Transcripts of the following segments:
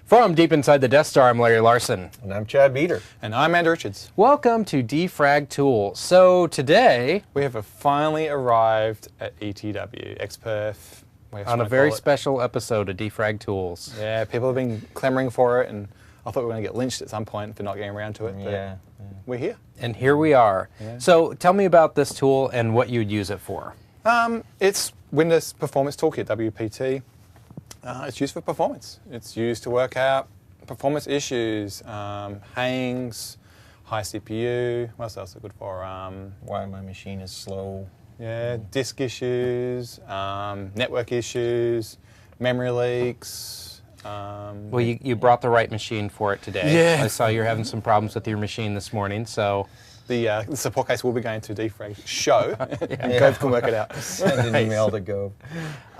From deep inside the Death Star, I'm Larry Larson. And I'm Chad Beater. And I'm Andy Richards. Welcome to defrag Tools. So today we have finally arrived at ETW, XPerf. On a very special episode of defrag Tools. Yeah, people have been clamoring for it, and I thought we were going to get lynched at some point for not getting around to it. But we're here. And here we are. Yeah. So tell me about this tool and what you'd use it for. It's Windows Performance Toolkit, WPT. It's used for performance. It's used to work out performance issues, hangs, high CPU. What else is it good for? Why my machine is slow. Yeah, disk issues, network issues, memory leaks. Well, you brought the right machine for it today. Yeah. I saw you're having some problems with your machine this morning, so... The support case will be going to defrag show. Gove can work it out. Send an email to Gove.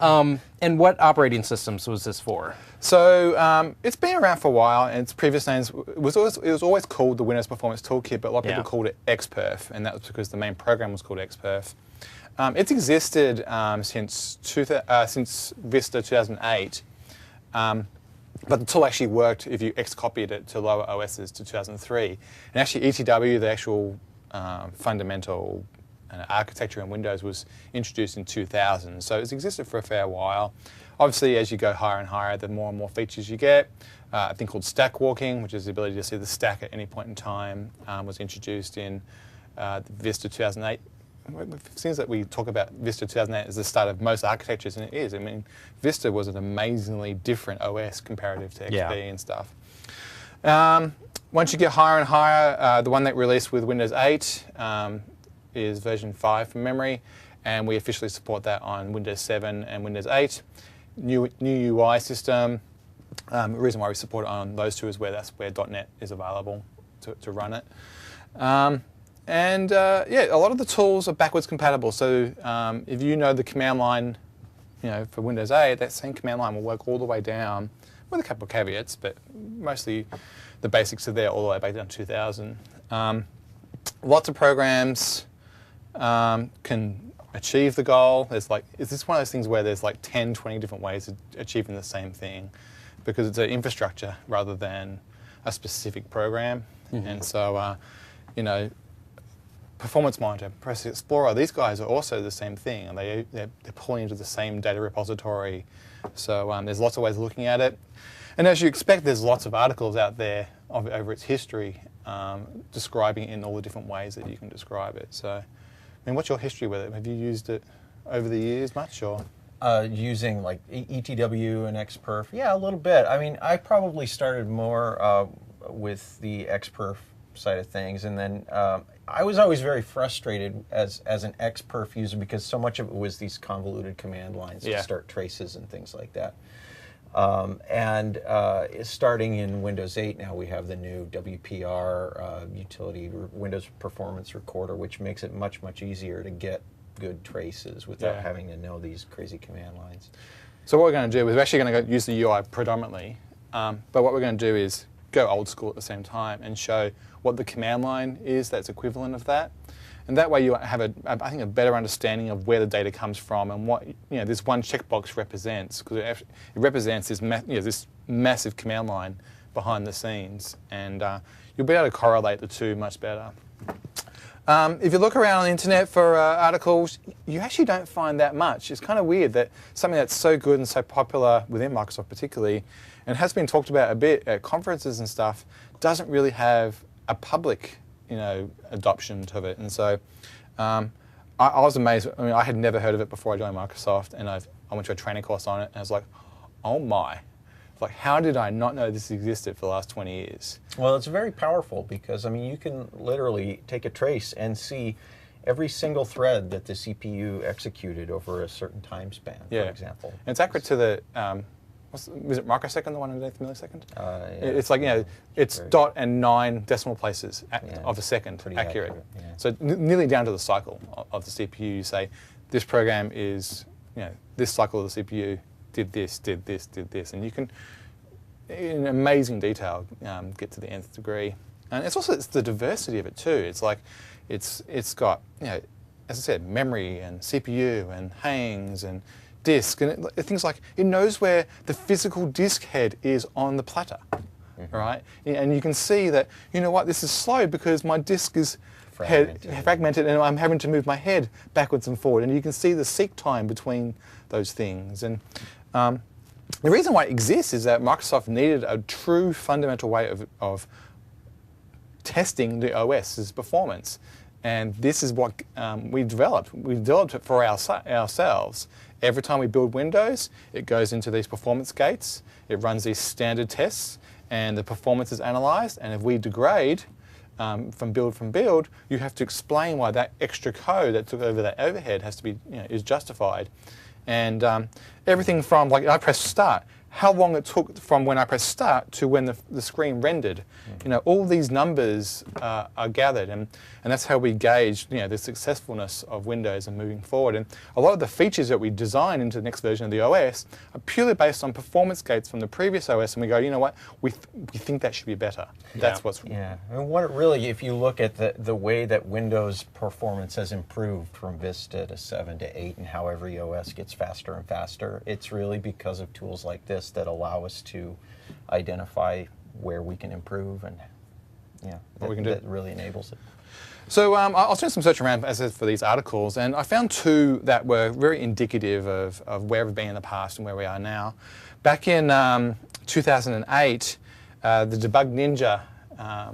And what operating systems was this for? So it's been around for a while, and its previous names it was always called the Windows Performance Toolkit, but a lot of people called it XPerf, and that was because the main program was called XPerf. It's existed since Vista 2008. But the tool actually worked if you X-copied it to lower OSs to 2003. And actually ETW, the actual fundamental architecture in Windows, was introduced in 2000. So it's existed for a fair while. Obviously, as you go higher and higher, the more and more features you get. A thing called stack walking, which is the ability to see the stack at any point in time, was introduced in Vista 2008. It seems that we talk about Vista 2008 as the start of most architectures, and it is. I mean, Vista was an amazingly different OS comparative to XP and stuff. Once you get higher and higher, the one that released with Windows 8 is version 5 from memory, and we officially support that on Windows 7 and Windows 8. New UI system. The reason why we support it on those two is that's where .NET is available to run it. And a lot of the tools are backwards compatible. So if you know the command line, for Windows 8, that same command line will work all the way down, with a couple of caveats, but mostly the basics are there all the way back down to 2000. Lots of programs can achieve the goal. Is this one of those things where there's like 10, 20 different ways of achieving the same thing, because it's an infrastructure rather than a specific program. And so, Performance Monitor, Process Explorer, these guys are also the same thing, and they're pulling into the same data repository. So there's lots of ways of looking at it. And as you expect, there's lots of articles out there over its history describing it in all the different ways that you can describe it. So, I mean, what's your history with it? Have you used it over the years much, or? Using like ETW and XPerf, yeah, a little bit. I mean, I probably started more with the XPerf side of things, and then I was always very frustrated as an XPerf user because so much of it was these convoluted command lines to start traces and things like that. Starting in Windows 8 now, we have the new WPR utility, Windows Performance Recorder, which makes it much, much easier to get good traces without having to know these crazy command lines. So what we're going to do is we're actually going to use the UI predominantly, but what we're going to do is go old school at the same time and show what the command line is that's equivalent of that. And that way you have, I think, a better understanding of where the data comes from and what this one checkbox represents, because it represents this, this massive command line behind the scenes. And you'll be able to correlate the two much better. If you look around on the internet for articles, you actually don't find that much. It's kind of weird that something that's so good and so popular within Microsoft particularly, and has been talked about a bit at conferences and stuff, doesn't really have a public, adoption to it. And so I was amazed. I mean, I had never heard of it before I joined Microsoft, and I went to a training course on it, and I was like, oh my. Like, how did I not know this existed for the last 20 years? Well, it's very powerful because, I mean, you can literally take a trace and see every single thread that the CPU executed over a certain time span, for example. And it's accurate to the, is it microsecond, the one underneath millisecond? It's like, it's dot and 9 decimal places of a second accurate. So nearly down to the cycle of the CPU. You say, this program is, this cycle of the CPU did this, did this, did this. And you can, in amazing detail, get to the nth degree. And it's the diversity of it too. It's like, it's got, as I said, memory and CPU and hangs and disk, and things like it knows where the physical disk head is on the platter, right? And you can see that, you know what, this is slow because my disk is fragmented and I'm having to move my head backwards and forward. And you can see the seek time between those things. And the reason why it exists is that Microsoft needed a true fundamental way of testing the OS's performance. And this is what we developed. We developed it for ourselves. Every time we build Windows, it goes into these performance gates. It runs these standard tests, and the performance is analyzed. And if we degrade from build, you have to explain why that extra code that took over that overhead has to be, is justified. And everything from, like, I press start, how long it took from when I press start to when the screen rendered. All these numbers are gathered, and that's how we gauge, the successfulness of Windows and moving forward. And a lot of the features that we design into the next version of the OS are purely based on performance gates from the previous OS, and we go, you know what, we think that should be better. That's what's... Yeah, and what really, if you look at the way that Windows performance has improved from Vista to 7 to 8, and how every OS gets faster and faster, it's really because of tools like this that allow us to identify where we can improve, and what we can do. That really enables it. So I was doing some search around, as I said, for these articles, and I found two that were very indicative of where we've been in the past and where we are now. Back in 2008, the Debug Ninja,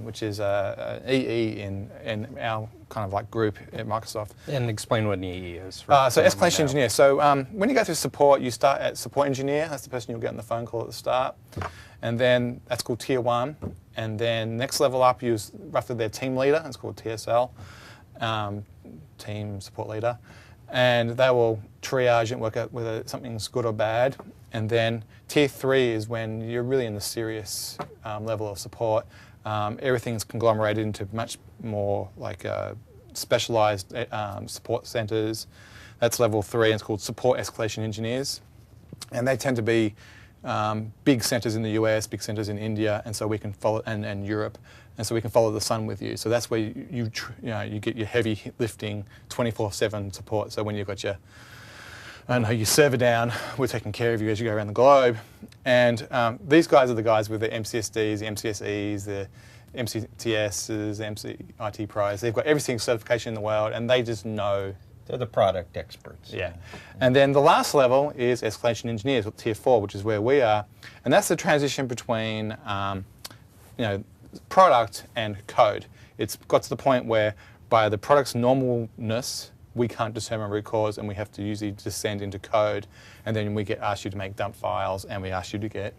which is an EE in our kind of like group at Microsoft. And explain what an EE is. So escalation engineer. So when you go through support, you start at support engineer. That's the person you'll get on the phone call at the start. And then that's called tier 1. And then next level up, you use roughly their team leader. That's called TSL, team support leader. And they will triage and work out whether something's good or bad. And then tier 3 is when you're really in the serious level of support. Everything's conglomerated into much more like specialized support centers. That's level 3, and it's called support escalation engineers. And they tend to be big centers in the US, big centers in India, and so we can follow, and Europe, and so we can follow the sun with you. So that's where you get your heavy lifting 24/7 support. So when you've got your server down, we're taking care of you as you go around the globe. And these guys are the guys with the MCSDs, the MCSEs, the MCTSs, the MCIT Pros. They've got every single certification in the world, and they just know. They're the product experts. Yeah. And then the last level is escalation engineers, tier 4, which is where we are. And that's the transition between product and code. It's got to the point where by the product's normalness, we can't determine root cause, and we have to usually descend into code. And then we get asked you to make dump files, and we ask you to get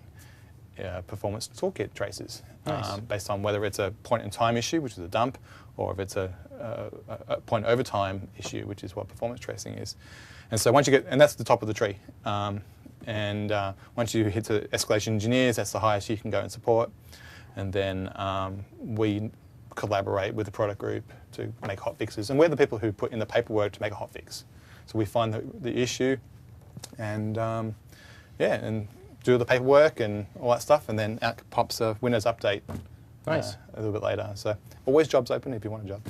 performance toolkit traces. Nice. Based on whether it's a point-in-time issue, which is a dump, or if it's a point-over-time issue, which is what performance tracing is. And so once you get, and that's the top of the tree. Once you hit to escalation engineers, that's the highest you can go in support. And then we collaborate with the product group to make hot fixes. And we're the people who put in the paperwork to make a hot fix. So we find the issue and and do the paperwork and all that stuff, and then out pops a Windows update. Nice. A little bit later. So always jobs open if you want a job.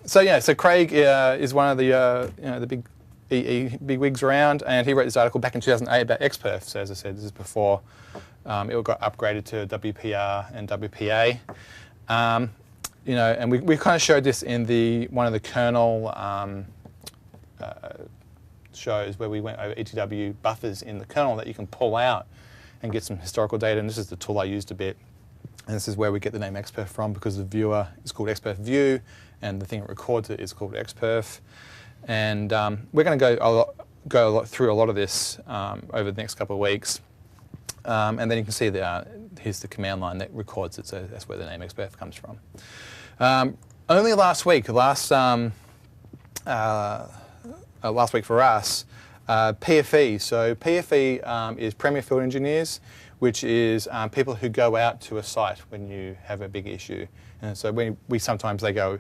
So Craig is one of the big big wigs around, and he wrote this article back in 2008 about XPerf. So as I said, this is before it got upgraded to WPR and WPA. And we kind of showed this in one of the kernel shows where we went over ETW buffers in the kernel that you can pull out and get some historical data. And this is the tool I used a bit. And this is where we get the name XPerf from, because the viewer is called XPerf View, and the thing that records it is called XPerf. And we're going to go through a lot of this over the next couple of weeks. And then you can see here's the command line that records it, so that's where the name XPerf comes from. Only last week for us, PFE. So PFE is Premier Field Engineers, which is people who go out to a site when you have a big issue. And so sometimes they go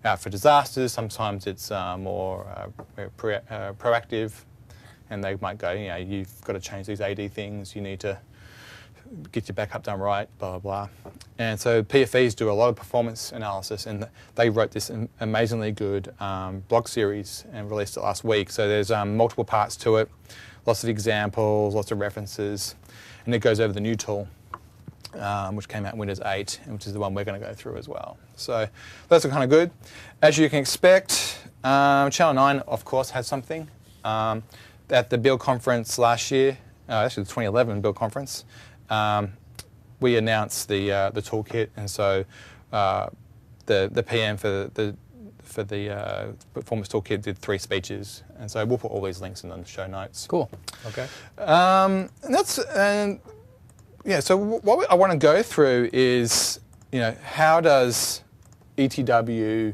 out for disasters, sometimes it's more proactive, and they might go, you've got to change these AD things, you need to get your backup done right, blah, blah, blah. And so PFEs do a lot of performance analysis, and they wrote this amazingly good blog series and released it last week. So there's multiple parts to it, lots of examples, lots of references, and it goes over the new tool, which came out in Windows 8, which is the one we're going to go through as well. So those are kind of good. As you can expect, Channel 9, of course, has something. At the Build conference last year, actually the 2011 Build conference, we announced the toolkit, and so the PM for the performance toolkit did 3 speeches, and so we'll put all these links in the show notes. Cool. Okay. Yeah. So what I want to go through is, how does ETW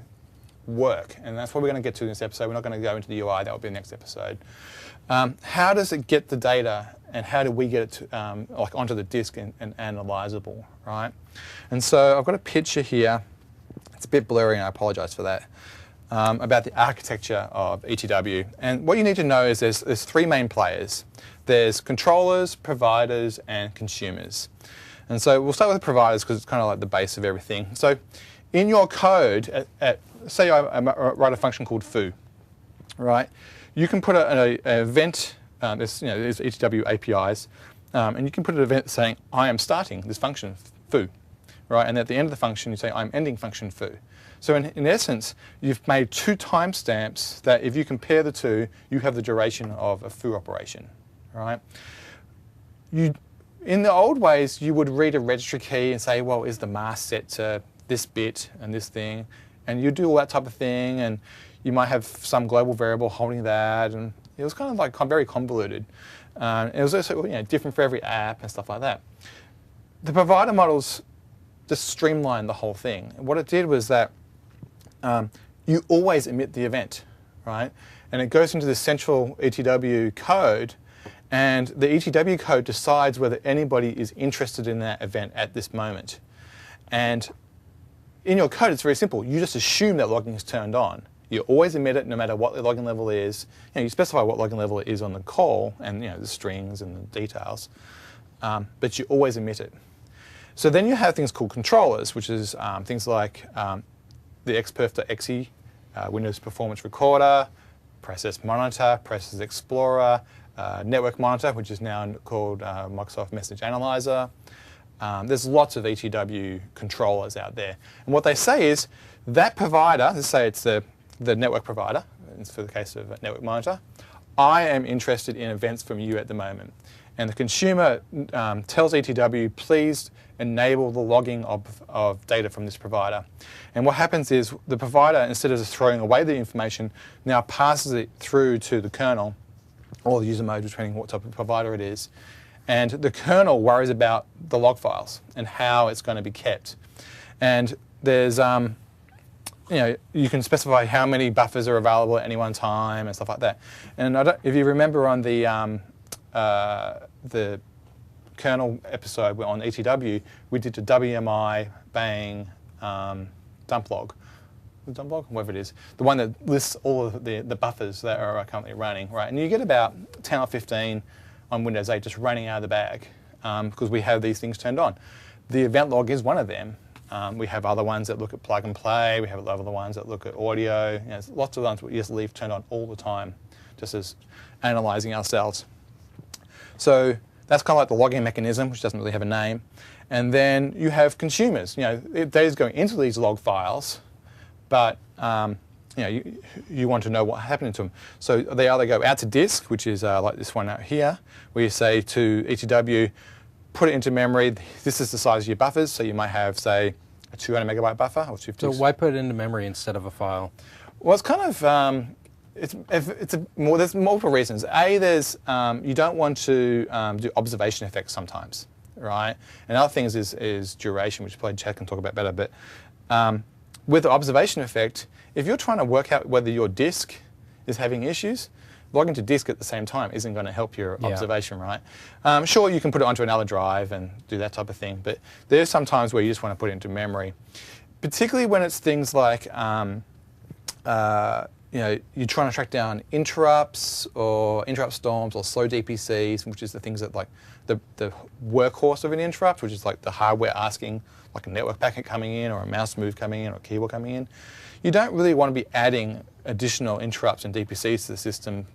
work, and that's what we're going to get to in this episode. We're not going to go into the UI. That will be the next episode. How does it get the data, and how do we get it to, onto the disk and analyzable, right? And so I've got a picture here. It's a bit blurry, and I apologize for that, about the architecture of ETW. And what you need to know is there's 3 main players. There's controllers, providers, and consumers. And so we'll start with the providers because it's kind of like the base of everything. So in your code, say I write a function called foo, right? You can put an event, there's ETW APIs, and you can put an event saying, I am starting this function, foo, right? And at the end of the function, you say, I'm ending function foo. So in essence, you've made 2 timestamps that if you compare the 2, you have the duration of a foo operation, right? In the old ways, you would read a registry key and say, well, is the mask set to this bit and this thing? And you do all that type of thing, and you might have some global variable holding that, and it was kind of like very convoluted. It was also different for every app and stuff like that. The provider models just streamlined the whole thing. And what it did was that you always emit the event, right? And it goes into the central ETW code, and the ETW code decides whether anybody is interested in that event at this moment. And in your code, it's very simple. You just assume that logging is turned on. You always emit it no matter what the logging level is. You specify what logging level it is on the call, and the strings and the details, but you always emit it. So then you have things called controllers, which is things like the xperf.exe, Windows Performance Recorder, Process Monitor, Process Explorer, Network Monitor, which is now called Microsoft Message Analyzer. There's lots of ETW controllers out there. And what they say is that provider, let's say it's the network provider, it's for the case of Network Monitor, I am interested in events from you at the moment. And the consumer tells ETW, please enable the logging of data from this provider. And what happens is the provider, instead of just throwing away the information, now passes it through to the kernel, or the user mode, depending on what type of provider it is. And the kernel worries about the log files and how it's going to be kept. And there's, you can specify how many buffers are available at any one time and stuff like that. And if you remember on the kernel episode on ETW, we did the WMI bang dump log. Dump log, whatever it is, the one that lists all of the buffers that are currently running, right? And you get about 10 or 15 on Windows 8 just running out of the bag because we have these things turned on. The event log is one of them. We have other ones that look at plug and play. We have other ones that look at audio. There's lots of ones we just leave turned on all the time, just as analyzing ourselves. So that's kind of like the logging mechanism, which doesn't really have a name. And then you have consumers. Data's going into these log files, but you want to know what happened to them. So they either go out to disk, which is like this one out here, where you say to ETW, put it into memory. This is the size of your buffers. So you might have, say, a 200 megabyte buffer or 250. So why put it into memory instead of a file? Well, it's kind of there's multiple reasons. There's you don't want to do observation effects sometimes, right? And other things is duration, which probably Chad can talk about better. But with the observation effect, if you're trying to work out whether your disk is having issues, logging to disk at the same time isn't going to help your observation, right? Sure, you can put it onto another drive and do that type of thing, but there's some times where you just want to put it into memory, particularly when it's things like you're trying to track down interrupts or interrupt storms or slow DPCs, which is the things that like the workhorse of an interrupt, which is like the hardware asking like a network packet coming in or a mouse move coming in or a keyboard coming in. You don't really want to be adding additional interrupts and DPCs to the system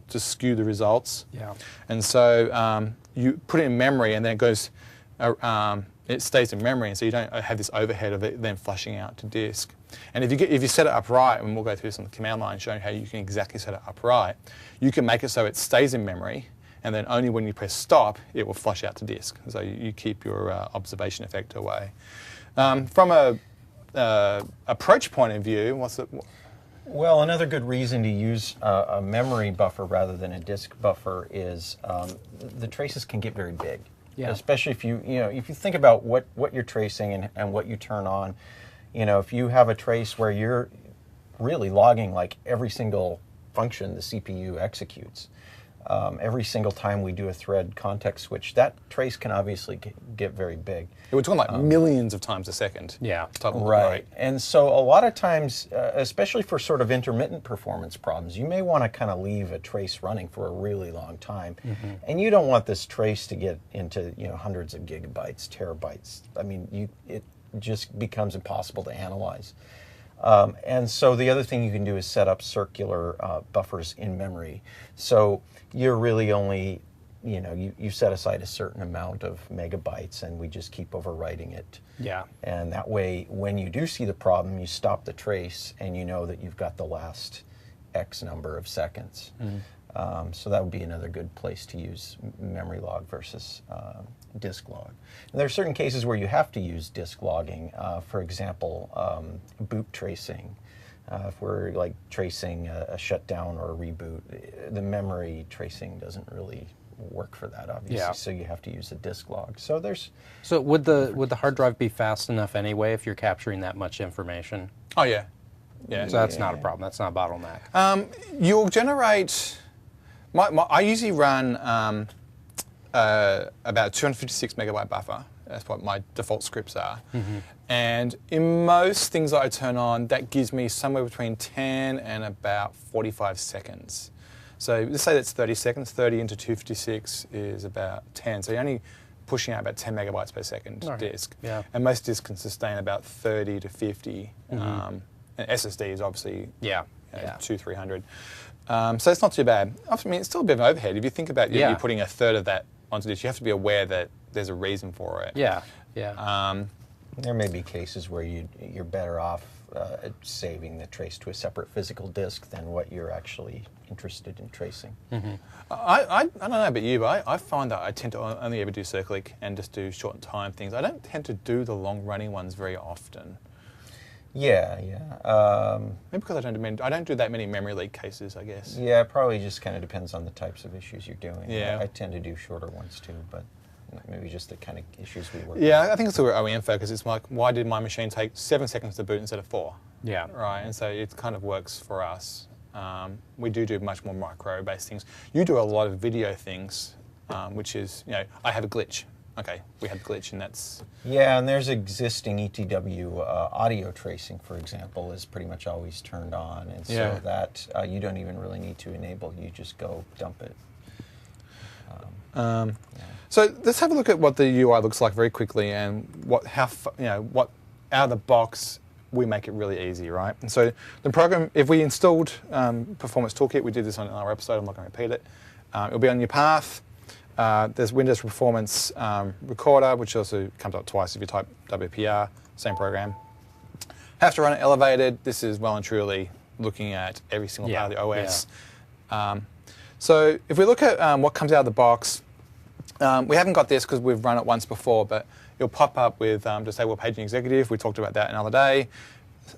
to skew the results. Yeah. And so you put it in memory and then it goes, it stays in memory, and so you don't have this overhead of it then flushing out to disk. And if you set it up right, and we'll go through some command line showing how you can exactly set it up right, you can make it so it stays in memory, and then only when you press stop, it will flush out to disk. So you keep your observation effect away. From a approach point of view, what's it? Well, another good reason to use a memory buffer rather than a disk buffer is the traces can get very big. Yeah. Especially if if you think about what you're tracing and what you turn on. If you have a trace where you're really logging like every single function the CPU executes, every single time we do a thread context switch, that trace can obviously get very big. We're talking like millions of times a second. Yeah. Right. And so a lot of times, especially for sort of intermittent performance problems, you may want to kind of leave a trace running for a really long time. Mm-hmm. And you don't want this trace to get into hundreds of gigabytes, terabytes. I mean, it just becomes impossible to analyze. And so the other thing you can do is set up circular buffers in memory. So you're really only, you set aside a certain amount of megabytes and we just keep overwriting it. Yeah. And that way, when you do see the problem, you stop the trace and you know that you've got the last X number of seconds. Mm. So that would be another good place to use memory log versus disk log. And there are certain cases where you have to use disk logging. For example, boot tracing. If we're like tracing a shutdown or a reboot, the memory tracing doesn't really work for that, obviously. Yeah. So you have to use a disk log. So there's. So would the hard drive be fast enough anyway if you're capturing that much information? Oh yeah, yeah. So that's not a problem. That's not a bottleneck. You'll generate. I usually run about 256 megabyte buffer. That's what my default scripts are. Mm-hmm. And in most things that I turn on, that gives me somewhere between 10 and about 45 seconds. So let's say that's 30 seconds. 30 into 256 is about 10. So you're only pushing out about 10 megabytes per second disk. Yeah. And most disks can sustain about 30 to 50. Mm-hmm. And SSD is obviously 200-300. So it's not too bad. I mean, it's still a bit of an overhead. If you think about you're putting a third of that onto this, you have to be aware that there's a reason for it. Yeah, yeah. There may be cases where you're better off saving the trace to a separate physical disk than what you're actually interested in tracing. Mm-hmm. I don't know about you, but I find that I tend to only ever do cyclic and just do short time things. I don't tend to do the long-running ones very often. Yeah. Maybe because I don't do that many memory leak cases, I guess. Yeah, it probably just kind of depends on the types of issues you're doing. Yeah. I tend to do shorter ones too, but maybe just the kind of issues we work with. Yeah, I think it's where OEM focus. It's like, why did my machine take 7 seconds to boot instead of 4? Yeah. Right, and so it kind of works for us. We do much more micro-based things. You do a lot of video things, which is, I have a glitch. Okay, we had a glitch, and that's... Yeah, and there's existing ETW audio tracing, for example, is pretty much always turned on, and so that you don't even really need to enable. You just go dump it. So let's have a look at what the UI looks like very quickly, and what out of the box we make it really easy, right? And so the program, if we installed Performance Toolkit, we did this on our episode. I'm not going to repeat it. It'll be on your path. There's Windows Performance Recorder, which also comes up twice if you type WPR, same program. Have to run it elevated. This is well and truly looking at every single part of the OS. Yeah. So if we look at what comes out of the box, we haven't got this because we've run it once before, but it'll pop up with Disable Paging Executive. We talked about that another day.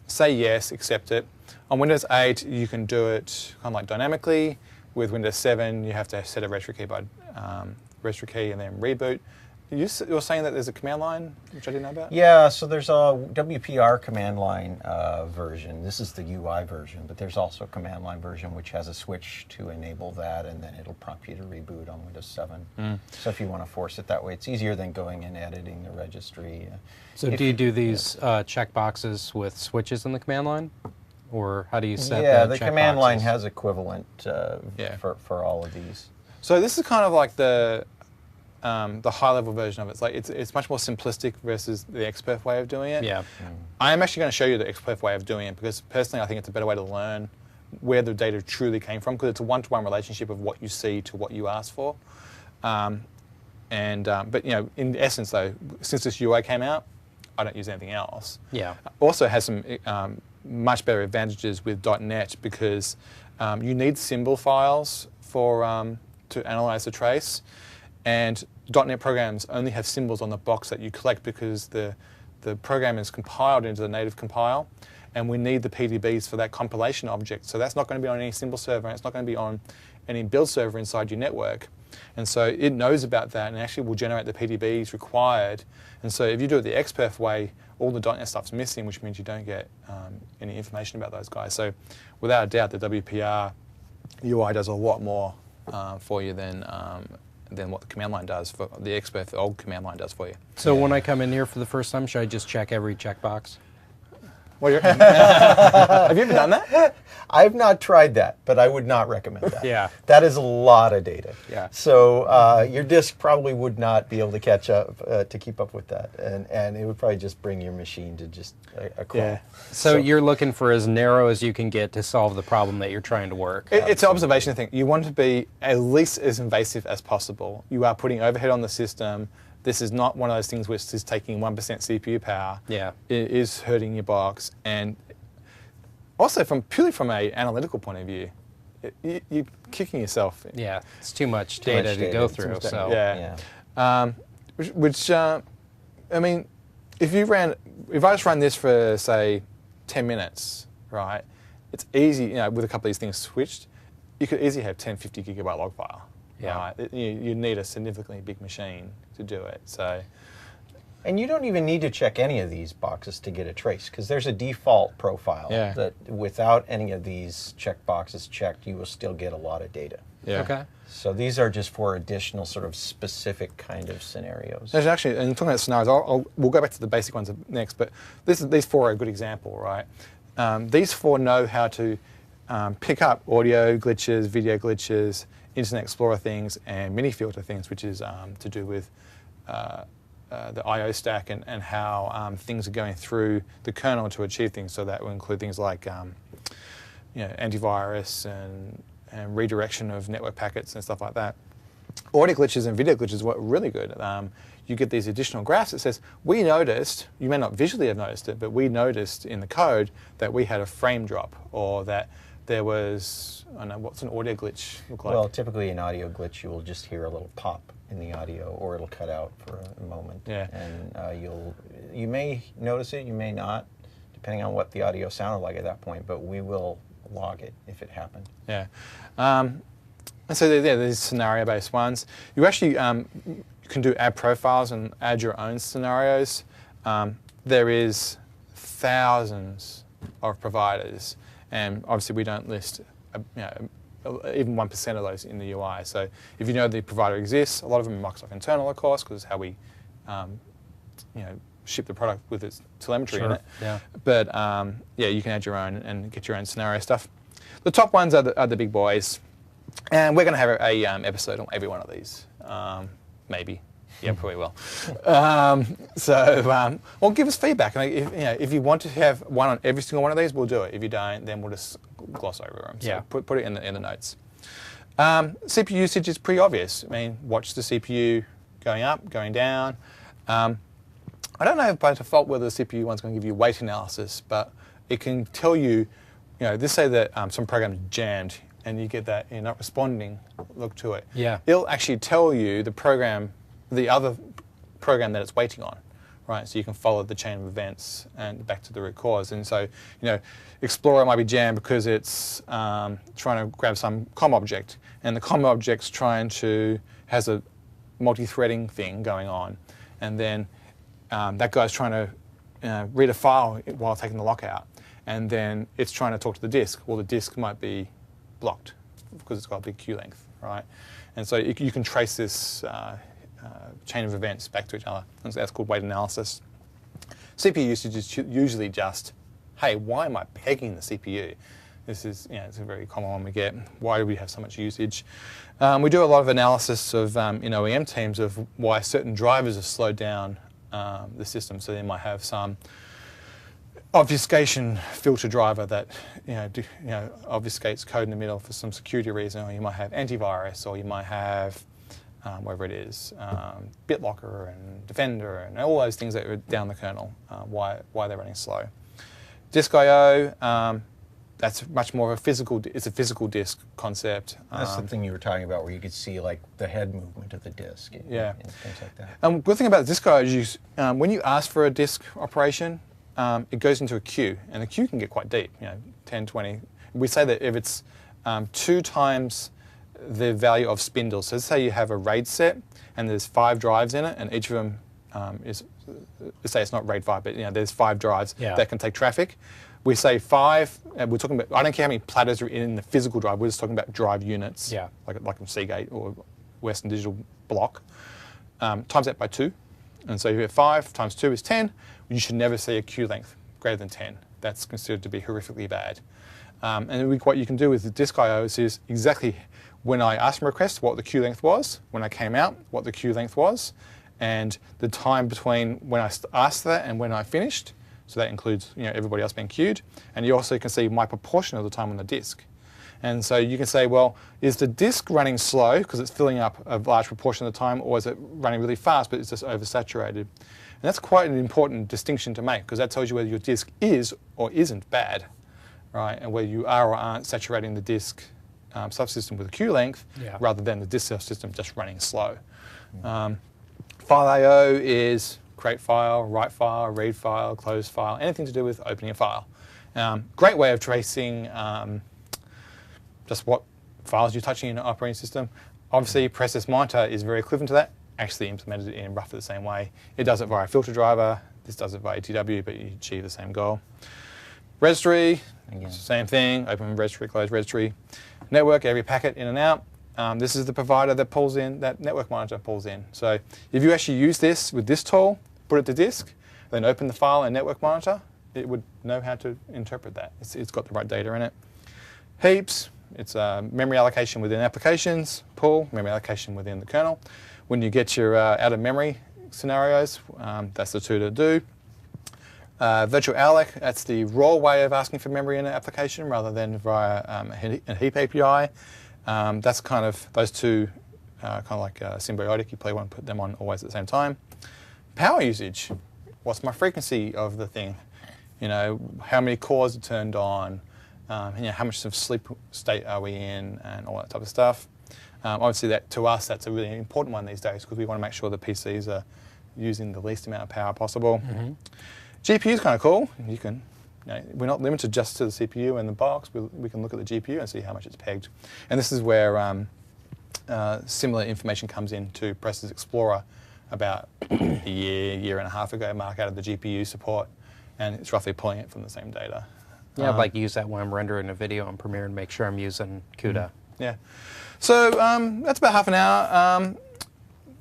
Say yes, accept it. On Windows 8, you can do it kind of like dynamically. With Windows 7, you have to set a retro key and then reboot. You were saying that there's a command line, which I didn't know about? Yeah, so there's a WPR command line version. This is the UI version, but there's also a command line version which has a switch to enable that, and then it'll prompt you to reboot on Windows 7. So if you want to force it that way, it's easier than going and editing the registry. So do you do these checkboxes with switches in the command line? or how do you set Yeah, the the command line checkboxes? has equivalent Yeah. for all of these. So this is kind of like the high-level version of it. It's much more simplistic versus the XPerf way of doing it. Yeah. I am actually going to show you the XPerf way of doing it because personally I think it's a better way to learn where the data truly came from, because it's a one-to-one relationship of what you see to what you ask for. But in essence though, since this UI came out, I don't use anything else. Yeah. Also has some much better advantages with .NET because you need symbol files for to analyze the trace, and .NET programs only have symbols on the box that you collect because the program is compiled into the native compile, and we need the PDBs for that compilation object. So that's not going to be on any symbol server, and it's not going to be on any build server inside your network. And so it knows about that and actually will generate the PDBs required. And so if you do it the XPerf way, all the .NET stuff's missing, which means you don't get any information about those guys. So without a doubt, the WPR UI does a lot more for you than what the command line does, for the XPerf, the old command line does for you. So when I come in here for the first time, should I just check every checkbox? What do you reckon? Have you ever done that? I've not tried that, but I would not recommend that. Yeah. That is a lot of data. Yeah. So your disk probably would not be able to catch up, to keep up with that. And it would probably just bring your machine to just a crawl. Yeah. So you're looking for as narrow as you can get to solve the problem that you're trying to work. It's an observation thing. You want to be at least as invasive as possible. You are putting overhead on the system. This is not one of those things which is taking 1% CPU power. Yeah. It is hurting your box. And also purely from an analytical point of view, you're kicking yourself. Yeah, it's too much data to go through. So Yeah. I mean, if I just run this for, say, 10 minutes, right, it's easy, with a couple of these things switched, you could easily have 10, 50 gigabyte log file. Yeah. Right? You need a significantly big machine to do it. So. And you don't even need to check any of these boxes to get a trace, because there's a default profile that without any of these checkboxes checked, you will still get a lot of data. Yeah. Okay. So these are just for additional sort of specific kind of scenarios. There's actually, and talking about scenarios, we'll go back to the basic ones next, but these four are a good example, right? These four know how to pick up audio glitches, video glitches, Internet Explorer things, and mini filter things, which is to do with the I/O stack and how things are going through the kernel to achieve things. So that will include things like antivirus and redirection of network packets and stuff like that. Audio glitches and video glitches were really good. You get these additional graphs that says, we noticed, you may not visually have noticed it, but we noticed in the code that we had a frame drop, or that there was, I don't know, what's an audio glitch look like? Well, typically an audio glitch, you will just hear a little pop in the audio, or it'll cut out for a moment. Yeah. And you may notice it, you may not, depending on what the audio sounded like at that point, but we will log it if it happened. Yeah. And so there's scenario-based ones. You actually you can do add profiles and add your own scenarios. There is thousands of providers, and obviously we don't list even 1% of those in the UI. So if you know the provider exists, a lot of them are Microsoft internal, of course, because it's how we ship the product with its telemetry in it. Yeah. But you can add your own and get your own scenario stuff. The top ones are the big boys, and we're going to have a episode on every one of these. Maybe. Yeah, probably will. Well, give us feedback. If you want to have one on every single one of these, we'll do it. If you don't, then we'll just gloss over them. So put it in the notes. CPU usage is pretty obvious. I mean, watch the CPU going up, going down. I don't know by default whether the CPU one's going to give you weight analysis, but it can tell you, let's say that some program's jammed and you get that you're not responding, look to it. Yeah. It'll actually tell you the other program that it's waiting on, right? So you can follow the chain of events and back to the root cause. And so, Explorer might be jammed because it's trying to grab some COM object, and the COM object's has a multi-threading thing going on, and then that guy's trying to read a file while taking the lockout, and then it's trying to talk to the disk. Well, the disk might be blocked because it's got a big queue length, right? And so you can trace this chain of events back to each other. And so that's called weight analysis. CPU usage is usually just hey, why am I pegging the CPU? This is, it's a very common one we get. Why do we have so much usage? We do a lot of analysis of in OEM teams of why certain drivers have slowed down the system. So they might have some obfuscation filter driver that obfuscates code in the middle for some security reason, or you might have antivirus, or you might have whatever it is, BitLocker and Defender and all those things that are down the kernel, why they're running slow. Disk I/O, that's much more of it's a physical disk concept. That's the thing you were talking about, where you could see like the head movement of the disk and things like that. Good thing about disk I/O is when you ask for a disk operation, it goes into a queue, and the queue can get quite deep, 10, 20. We say that if it's 2 times the value of spindles, so let's say you have a RAID set and there's 5 drives in it, and each of them is, let's say it's not RAID 5, but there's 5 drives that can take traffic. We say 5, and we're talking about, I don't care how many platters are in the physical drive, we're just talking about drive units, like a Seagate or Western Digital block, times that by 2. And so if you have 5 times 2 is 10, you should never see a queue length greater than 10. That's considered to be horrifically bad. And what you can do with the disk I/O is exactly when I asked my request what the queue length was, when I came out, what the queue length was, and the time between when I asked that and when I finished. So that includes everybody else being queued. And you also can see my proportion of the time on the disk. And so you can say, well, is the disk running slow because it's filling up a large proportion of the time, or is it running really fast but it's just oversaturated? And that's quite an important distinction to make, because that tells you whether your disk is or isn't bad, right? And whether you are or aren't saturating the disk subsystem with a queue length rather than the disk subsystem just running slow. File I/O is create file, write file, read file, close file, anything to do with opening a file. Great way of tracing just what files you're touching in an operating system. Obviously, Process Monitor is very equivalent to that, actually implemented it in roughly the same way. It does it via a filter driver, this does it via ETW, but you achieve the same goal. Registry, same thing, open registry, close registry. Network, every packet in and out. This is the provider that pulls in, that network monitor pulls in. So if you actually use this with this tool, put it to disk, then open the file in network monitor, it would know how to interpret that. It's got the right data in it. Heaps, it's memory allocation within applications, pull, memory allocation within the kernel. When you get your out of memory scenarios, that's the 2 to do. Virtual alloc, that's the raw way of asking for memory in an application rather than via a heap API. That's kind of, those two kind of like symbiotic. You probably want to put them on always at the same time. Power usage, what's my frequency of the thing? How many cores are turned on? How much of sleep state are we in, and all that type of stuff. Obviously, that to us, that's a really important one these days, because we want to make sure the PCs are using the least amount of power possible. GPU is kind of cool. You can, we're not limited just to the CPU and the box. We can look at the GPU and see how much it's pegged. And this is where similar information comes into Process Explorer about a year and a half ago, mark out of the GPU support, and it's roughly pulling it from the same data. Yeah, I'd like to use that when I'm rendering a video on Premiere and make sure I'm using CUDA. Yeah. So that's about half an hour.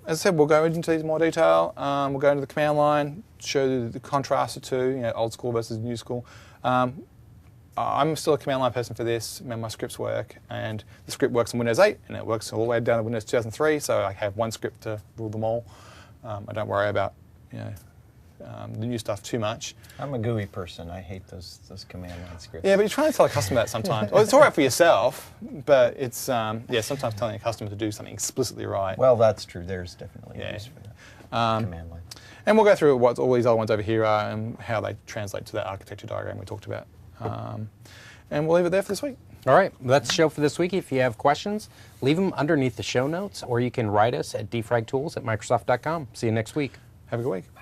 As I said, we'll go into more detail. We'll go into the command line, show the contrast of two, old school versus new school. I'm still a command line person for this. My scripts work, and the script works on Windows 8, and it works all the way down to Windows 2003, so I have one script to rule them all. I don't worry about the new stuff too much. I'm a GUI person. I hate those command line scripts. Yeah, but you're trying to tell a customer that sometimes. Well, it's all right for yourself, but it's sometimes telling a customer to do something explicitly right. Well, that's true. There's definitely a use for that command line. And we'll go through what all these other ones over here are and how they translate to that architecture diagram we talked about. And we'll leave it there for this week. All right, that's the show for this week. If you have questions, leave them underneath the show notes, or you can write us at defragtools@microsoft.com. See you next week. Have a good week. Bye.